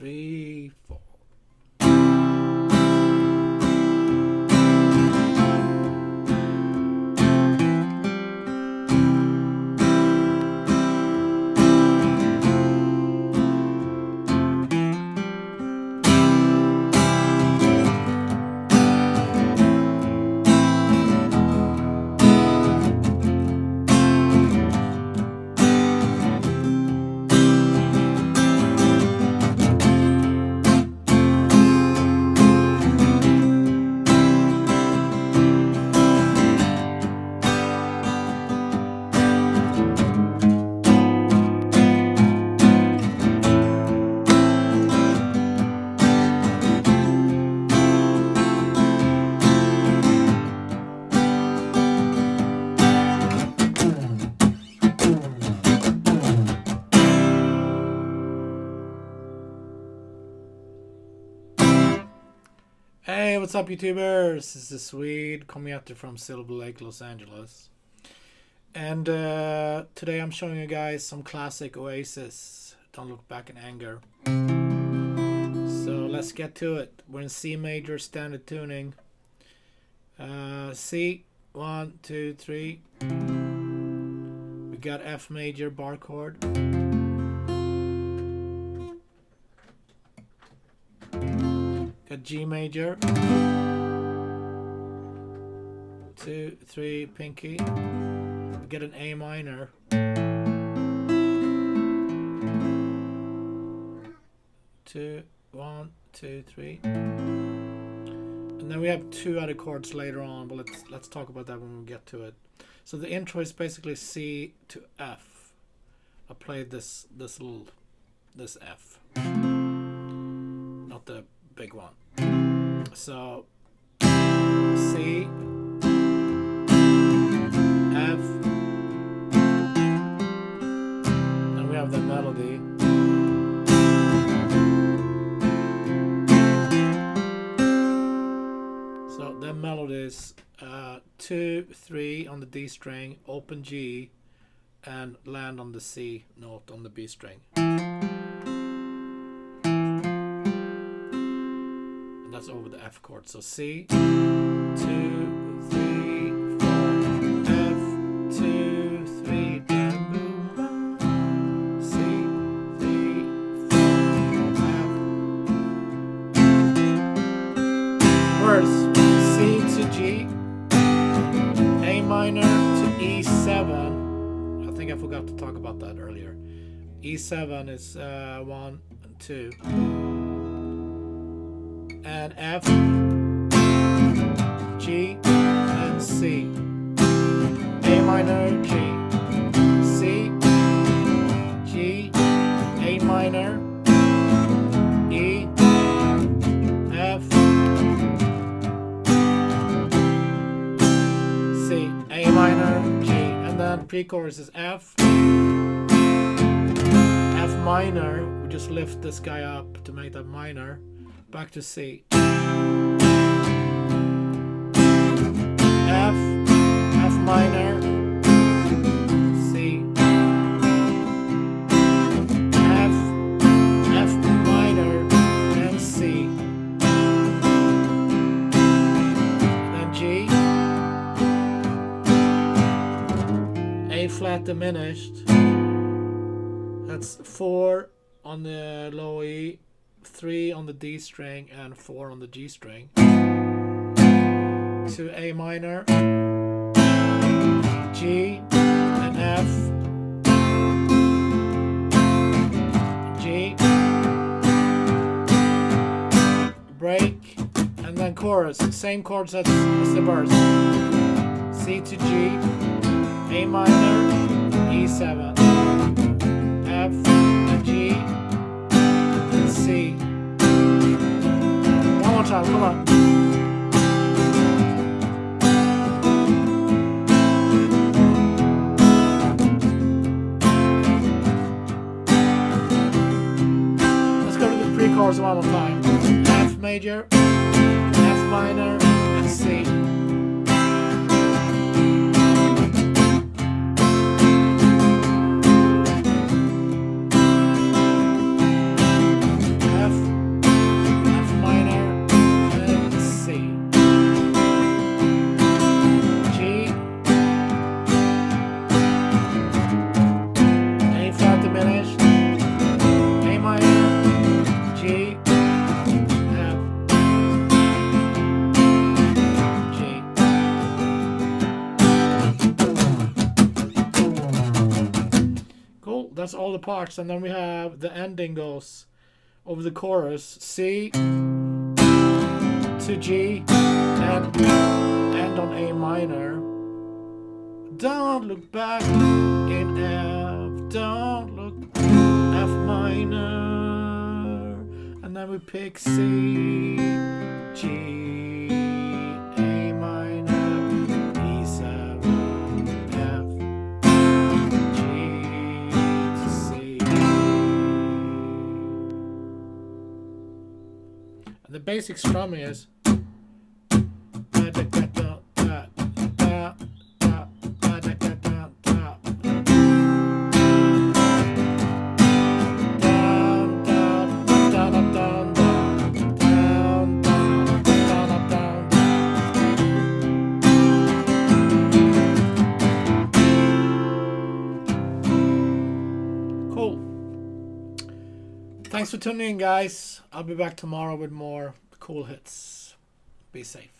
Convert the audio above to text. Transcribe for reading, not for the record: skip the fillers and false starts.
3, 4. Hey, what's up, YouTubers? This is Swede coming at you from Silver Lake, Los Angeles. And today I'm showing you guys some classic Oasis, Don't Look Back in Anger. So let's get to it. We're in C major standard tuning. C, 1, 2, 3. We got F major bar chord. Got G major, 2, 3, pinky. We get an A minor, 2, 1, 2, 3, and then we have 2 other chords later on. But let's talk about that when we get to it. So the intro is basically C to F. I played this F, not the big one. So C, F, and we have the melody. So the melody is 2, 3 on the D string, open G, and land on the C note on the B string. That's over the F chord. So C, 2, 3, 4, F, 2, 3, then boom, C, 3, 4, F. Verse, C to G, A minor to E7. I think I forgot to talk about that earlier. E7 is 1 and 2. And F, G, and C. A minor, G, C, G, A minor, E, F, C, A minor, G. And then pre-chorus is F, F minor. We just lift this guy up to make that minor. Back to C. F, F minor, C, F, F minor, and C. Then G, A flat diminished. That's 4 on the low E, 3 on the D string, and 4 on the G string. To A minor, G, and F, G, break, and then chorus. Same chords as the verse. C to G, A minor, E7, F, and G, and C. One more time, come on. Let's go to the pre-chorus one more time. F major, F minor, and C. F, That's all the parts, and then we have the ending goes over the chorus: C to G and end on A minor. Don't look back in F. Don't look F minor, and then we pick C, G, A minor, E7, F, G to C. And the basic strumming is Thanks for tuning in, guys. I'll be back tomorrow with more cool hits. Be safe.